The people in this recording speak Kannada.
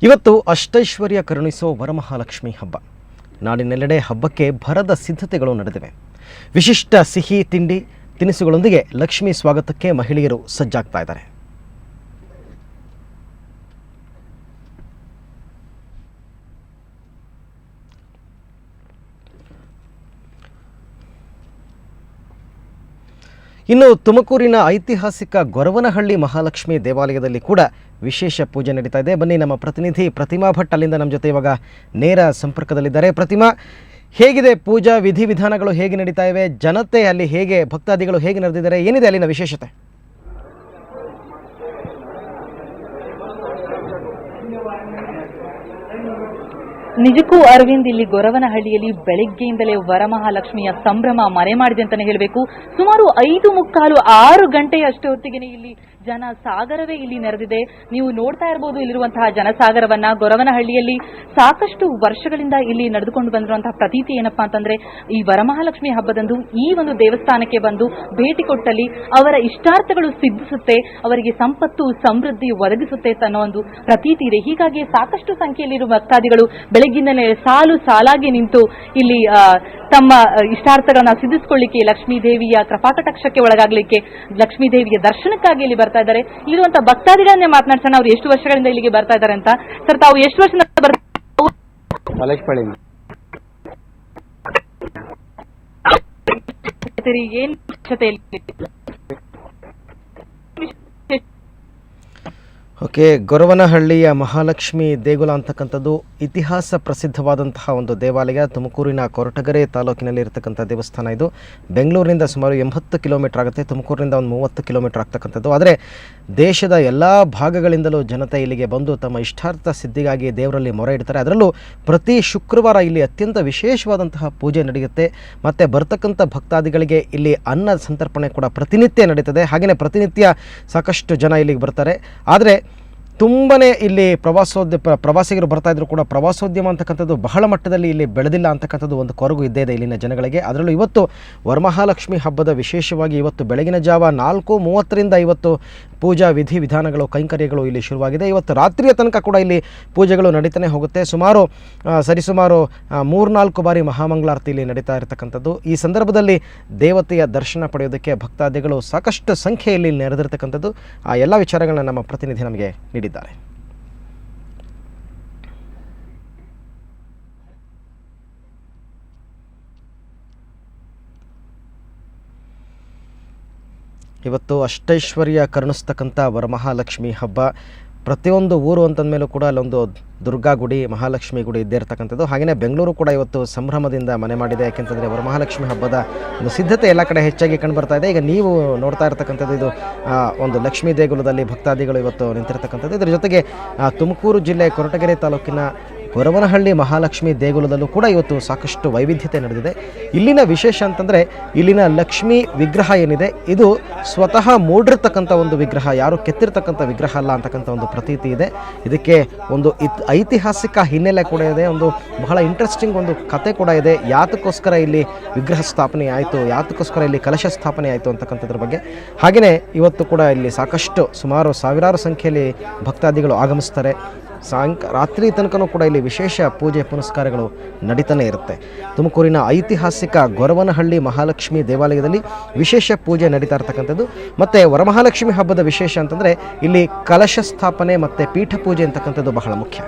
ಇವತ್ತು ಅಷ್ಟೈಶ್ವರ್ಯ ಕರುಣಿಸೋ ವರಮಹಾಲಕ್ಷ್ಮಿ ಹಬ್ಬ. ನಾಡಿನೆಲ್ಲೆಡೆ ಹಬ್ಬಕ್ಕೆ ಭರದ ಸಿದ್ಧತೆಗಳು ನಡೆದಿವೆ. ವಿಶಿಷ್ಟ ಸಿಹಿ ತಿಂಡಿ ತಿನಿಸುಗಳೊಂದಿಗೆ ಲಕ್ಷ್ಮಿ ಸ್ವಾಗತಕ್ಕೆ ಮಹಿಳೆಯರು ಸಜ್ಜಾಗ್ತಾ ಇದ್ದಾರೆ. ಇನ್ನು ತುಮಕೂರಿನ ಐತಿಹಾಸಿಕ ಗೊರವನಹಳ್ಳಿ ಮಹಾಲಕ್ಷ್ಮಿ ದೇವಾಲಯದಲ್ಲಿ ಕೂಡ ವಿಶೇಷ ಪೂಜೆ ನಡೀತಾ ಇದೆ. ಬನ್ನಿ, ನಮ್ಮ ಪ್ರತಿನಿಧಿ ಪ್ರತಿಮಾ ಭಟ್ ಅಲ್ಲಿಂದ ನಮ್ಮ ಜೊತೆ ಇವಾಗ ನೇರ ಸಂಪರ್ಕದಲ್ಲಿದ್ದಾರೆ. ಪ್ರತಿಮಾ, ಹೇಗಿದೆ ಪೂಜಾ ವಿಧಿವಿಧಾನಗಳು, ಹೇಗೆ ನಡೀತಾ ಇವೆ? ಜನತೆ ಅಲ್ಲಿ ಹೇಗೆ, ಭಕ್ತಾದಿಗಳು ಹೇಗೆ ನಡೆದಿದ್ದಾರೆ, ಏನಿದೆ ಅಲ್ಲಿನ ವಿಶೇಷತೆ? ನಿಜಕ್ಕೂ ಅರವಿಂದ್, ಇಲ್ಲಿ ಗೊರವನಹಳ್ಳಿಯಲ್ಲಿ ಬೆಳಗ್ಗೆಯಿಂದಲೇ ವರಮಹಾಲಕ್ಷ್ಮಿಯ ಸಂಭ್ರಮ ಮನೆ ಮಾಡಿದೆ ಅಂತಾನೆ ಹೇಳಬೇಕು. ಸುಮಾರು 5:45-6 ಗಂಟೆಯಷ್ಟು ಹೊತ್ತಿಗೆ ಇಲ್ಲಿ ಜನಸಾಗರವೇ ಇಲ್ಲಿ ನೆರೆದಿದೆ. ನೀವು ನೋಡ್ತಾ ಇರಬಹುದು ಇಲ್ಲಿರುವಂತಹ ಜನಸಾಗರವನ್ನ. ಗೊರವನಹಳ್ಳಿಯಲ್ಲಿ ಸಾಕಷ್ಟು ವರ್ಷಗಳಿಂದ ಇಲ್ಲಿ ನಡೆದುಕೊಂಡು ಬಂದಿರುವಂತಹ ಪ್ರತೀತಿ ಏನಪ್ಪಾ ಅಂತಂದ್ರೆ, ಈ ವರಮಹಾಲಕ್ಷ್ಮಿ ಹಬ್ಬದಂದು ಈ ಒಂದು ದೇವಸ್ಥಾನಕ್ಕೆ ಬಂದು ಭೇಟಿ ಕೊಟ್ಟಲ್ಲಿ ಅವರ ಇಷ್ಟಾರ್ಥಗಳು ಸಿದ್ಧಿಸುತ್ತೆ, ಅವರಿಗೆ ಸಂಪತ್ತು ಸಮೃದ್ಧಿ ಒದಗಿಸುತ್ತೆ ಅನ್ನೋ ಒಂದು ಪ್ರತೀತಿ ಇದೆ. ಹೀಗಾಗಿ ಸಾಕಷ್ಟು ಸಂಖ್ಯೆಯಲ್ಲಿರುವ ಭಕ್ತಾದಿಗಳು ಬೆಳಗ್ಗಿಂದಲೇ ಸಾಲಾಗಿ ನಿಂತು ಇಲ್ಲಿ ತಮ್ಮ ಇಷ್ಟಾರ್ಥಗಳನ್ನ ಸಿದ್ಧಿಸಿಕೊಳ್ಳಿಕ್ಕೆ, ಲಕ್ಷ್ಮೀ ದೇವಿಯ ಕೃಪಾಕಟಾಕ್ಷಕ್ಕೆ ಒಳಗಾಗಲಿಕ್ಕೆ, ಲಕ್ಷ್ಮೀ ದೇವಿಯ ದರ್ಶನಕ್ಕಾಗಿ ಇಲ್ಲಿ ಬರ್ತಾ ಇದ್ದಾರೆ. ಇಲ್ಲಿರುವಂತಹ ಭಕ್ತಾದಿಗಳನ್ನೇ ಮಾತನಾಡ್ಸೋಣ, ಅವ್ರು ಎಷ್ಟು ವರ್ಷಗಳಿಂದ ಇಲ್ಲಿಗೆ ಬರ್ತಾ ಇದ್ದಾರೆ ಅಂತ. ಸರ್, ತಾವು ಎಷ್ಟು ವರ್ಷದಿಂದ ಏನ್ ಓಕೆ, ಗೊರವನಹಳ್ಳಿಯ ಮಹಾಲಕ್ಷ್ಮಿ ದೇಗುಲ ಅಂತಕ್ಕಂಥದ್ದು ಇತಿಹಾಸ ಪ್ರಸಿದ್ಧವಾದಂತಹ ಒಂದು ದೇವಾಲಯ. ತುಮಕೂರಿನ ಕೊರಟಗೆರೆ ತಾಲೂಕಿನಲ್ಲಿ ಇರತಕ್ಕಂಥ ದೇವಸ್ಥಾನ ಇದು. ಬೆಂಗಳೂರಿನಿಂದ ಸುಮಾರು 80 ಕಿಲೋಮೀಟರ್ ಆಗುತ್ತೆ, ತುಮಕೂರಿನಿಂದ ಒಂದು 30 ಕಿಲೋಮೀಟರ್ ಆಗ್ತಕ್ಕಂಥದ್ದು. ಆದರೆ ದೇಶದ ಎಲ್ಲ ಭಾಗಗಳಿಂದಲೂ ಜನತೆ ಇಲ್ಲಿಗೆ ಬಂದು ತಮ್ಮ ಇಷ್ಟಾರ್ಥ ಸಿದ್ಧಿಗಾಗಿ ದೇವರಲ್ಲಿ ಮೊರೆ ಇಡ್ತಾರೆ. ಅದರಲ್ಲೂ ಪ್ರತಿ ಶುಕ್ರವಾರ ಇಲ್ಲಿ ಅತ್ಯಂತ ವಿಶೇಷವಾದಂತಹ ಪೂಜೆ ನಡೆಯುತ್ತೆ. ಮತ್ತು ಬರ್ತಕ್ಕಂಥ ಭಕ್ತಾದಿಗಳಿಗೆ ಇಲ್ಲಿ ಅನ್ನ ಸಂತರ್ಪಣೆ ಕೂಡ ಪ್ರತಿನಿತ್ಯ ನಡೀತದೆ. ಹಾಗೆಯೇ ಪ್ರತಿನಿತ್ಯ ಸಾಕಷ್ಟು ಜನ ಇಲ್ಲಿಗೆ ಬರ್ತಾರೆ. ಆದರೆ ತುಂಬಾ ಇಲ್ಲಿ ಪ್ರವಾಸಿಗರು ಬರ್ತಾ ಇದ್ರು ಕೂಡ ಪ್ರವಾಸೋದ್ಯಮ ಅಂತಕ್ಕಂಥದ್ದು ಬಹಳ ಮಟ್ಟದಲ್ಲಿ ಇಲ್ಲಿ ಬೆಳೆದಿಲ್ಲ ಅಂತಕ್ಕಂಥದ್ದು ಒಂದು ಕೊರಗು ಇದ್ದೇ ಇದೆ ಇಲ್ಲಿನ ಜನಗಳಿಗೆ. ಅದರಲ್ಲೂ ಇವತ್ತು ವರಮಹಾಲಕ್ಷ್ಮಿ ಹಬ್ಬದ ವಿಶೇಷವಾಗಿ ಇವತ್ತು ಬೆಳಗಿನ ಜಾವ 4:30ರಿಂದ ಇವತ್ತು ಪೂಜಾ ವಿಧಿವಿಧಾನಗಳು ಕೈಂಕರ್ಯಗಳು ಇಲ್ಲಿ ಶುರುವಾಗಿದೆ. ಇವತ್ತು ರಾತ್ರಿಯ ತನಕ ಕೂಡ ಇಲ್ಲಿ ಪೂಜೆಗಳು ನಡೀತಾನೆ ಹೋಗುತ್ತೆ. ಸರಿಸುಮಾರು 3-4 ಬಾರಿ ಮಹಾಮಂಗಳಾರತಿ ಇಲ್ಲಿ ನಡೀತಾ ಇರತಕ್ಕಂಥದ್ದು. ಈ ಸಂದರ್ಭದಲ್ಲಿ ದೇವತೆಯ ದರ್ಶನ ಪಡೆಯೋದಕ್ಕೆ ಭಕ್ತಾದಿಗಳು ಸಾಕಷ್ಟು ಸಂಖ್ಯೆಯಲ್ಲಿ ನೆರೆದಿರ್ತಕ್ಕಂಥದ್ದು. ಆ ಎಲ್ಲ ವಿಚಾರಗಳನ್ನ ನಮ್ಮ ಪ್ರತಿನಿಧಿ ನಮಗೆ ನೀಡಿದ್ದಾರೆ. ಇವತ್ತು ಅಷ್ಟೈಶ್ವರ್ಯ ಕರುಣಿಸ್ತಕ್ಕಂಥ ವರಮಹಾಲಕ್ಷ್ಮಿ ಹಬ್ಬ. ಪ್ರತಿಯೊಂದು ಊರು ಅಂತಂದಮೇಲೂ ಕೂಡ ಅಲ್ಲೊಂದು ದುರ್ಗಾ ಗುಡಿ, ಮಹಾಲಕ್ಷ್ಮಿ ಗುಡಿ ಇದ್ದೇ ಇರತಕ್ಕಂಥದ್ದು. ಹಾಗೆಯೇ ಬೆಂಗಳೂರು ಕೂಡ ಇವತ್ತು ಸಂಭ್ರಮದಿಂದ ಮನೆ ಮಾಡಿದೆ. ಯಾಕೆಂತಂದರೆ ವರಮಹಾಲಕ್ಷ್ಮಿ ಹಬ್ಬದ ಒಂದು ಸಿದ್ಧತೆ ಎಲ್ಲ ಕಡೆ ಹೆಚ್ಚಾಗಿ ಕಂಡುಬರ್ತಾ ಇದೆ. ಈಗ ನೀವು ನೋಡ್ತಾ ಇರತಕ್ಕಂಥದ್ದು ಇದು ಒಂದು ಲಕ್ಷ್ಮೀ ದೇಗುಲದಲ್ಲಿ ಭಕ್ತಾದಿಗಳು ಇವತ್ತು ನಿಂತಿರತಕ್ಕಂಥದ್ದು. ಇದರ ಜೊತೆಗೆ ತುಮಕೂರು ಜಿಲ್ಲೆ ಕೊರಟಗೆರೆ ತಾಲೂಕಿನ ಗೊರವನಹಳ್ಳಿ ಮಹಾಲಕ್ಷ್ಮಿ ದೇಗುಲದಲ್ಲೂ ಕೂಡ ಇವತ್ತು ಸಾಕಷ್ಟು ವೈವಿಧ್ಯತೆ ನಡೆದಿದೆ. ಇಲ್ಲಿನ ವಿಶೇಷ ಅಂತಂದರೆ ಇಲ್ಲಿನ ಲಕ್ಷ್ಮೀ ವಿಗ್ರಹ ಏನಿದೆ ಇದು ಸ್ವತಃ ಮೂಡಿರ್ತಕ್ಕಂಥ ಒಂದು ವಿಗ್ರಹ, ಯಾರು ಕೆತ್ತಿರ್ತಕ್ಕಂಥ ವಿಗ್ರಹ ಅಲ್ಲ ಅಂತಕ್ಕಂಥ ಒಂದು ಪ್ರತೀತಿ ಇದೆ. ಇದಕ್ಕೆ ಒಂದು ಐತಿಹಾಸಿಕ ಹಿನ್ನೆಲೆ ಕೂಡ ಇದೆ, ಒಂದು ಬಹಳ ಇಂಟ್ರೆಸ್ಟಿಂಗ್ ಒಂದು ಕತೆ ಕೂಡ ಇದೆ. ಯಾತಕ್ಕೋಸ್ಕರ ಇಲ್ಲಿ ವಿಗ್ರಹ ಸ್ಥಾಪನೆ ಆಯಿತು, ಯಾತಕ್ಕೋಸ್ಕರ ಇಲ್ಲಿ ಕಲಶ ಸ್ಥಾಪನೆ ಆಯಿತು ಅಂತಕ್ಕಂಥದ್ರ ಬಗ್ಗೆ. ಹಾಗೆಯೇ ಇವತ್ತು ಕೂಡ ಇಲ್ಲಿ ಸಾಕಷ್ಟು ಸುಮಾರು ಸಾವಿರಾರು ಸಂಖ್ಯೆಯಲ್ಲಿ ಭಕ್ತಾದಿಗಳು ಆಗಮಿಸ್ತಾರೆ. ರಾತ್ರಿ ತನಕನೂ ಕೂಡ ಇಲ್ಲಿ ವಿಶೇಷ ಪೂಜೆ ಪುನಸ್ಕಾರಗಳು ನಡೀತಾನೆ ಇರುತ್ತೆ. ತುಮಕೂರಿನ ಐತಿಹಾಸಿಕ ಗೊರವನಹಳ್ಳಿ ಮಹಾಲಕ್ಷ್ಮಿ ದೇವಾಲಯದಲ್ಲಿ ವಿಶೇಷ ಪೂಜೆ ನಡೀತಾ ಇರ್ತಕ್ಕಂಥದ್ದು. ಮತ್ತು ವರಮಹಾಲಕ್ಷ್ಮಿ ಹಬ್ಬದ ವಿಶೇಷ ಅಂತಂದರೆ ಇಲ್ಲಿ ಕಲಶ ಸ್ಥಾಪನೆ ಮತ್ತು ಪೀಠ ಪೂಜೆ ಅಂತಕ್ಕಂಥದ್ದು ಬಹಳ ಮುಖ್ಯ.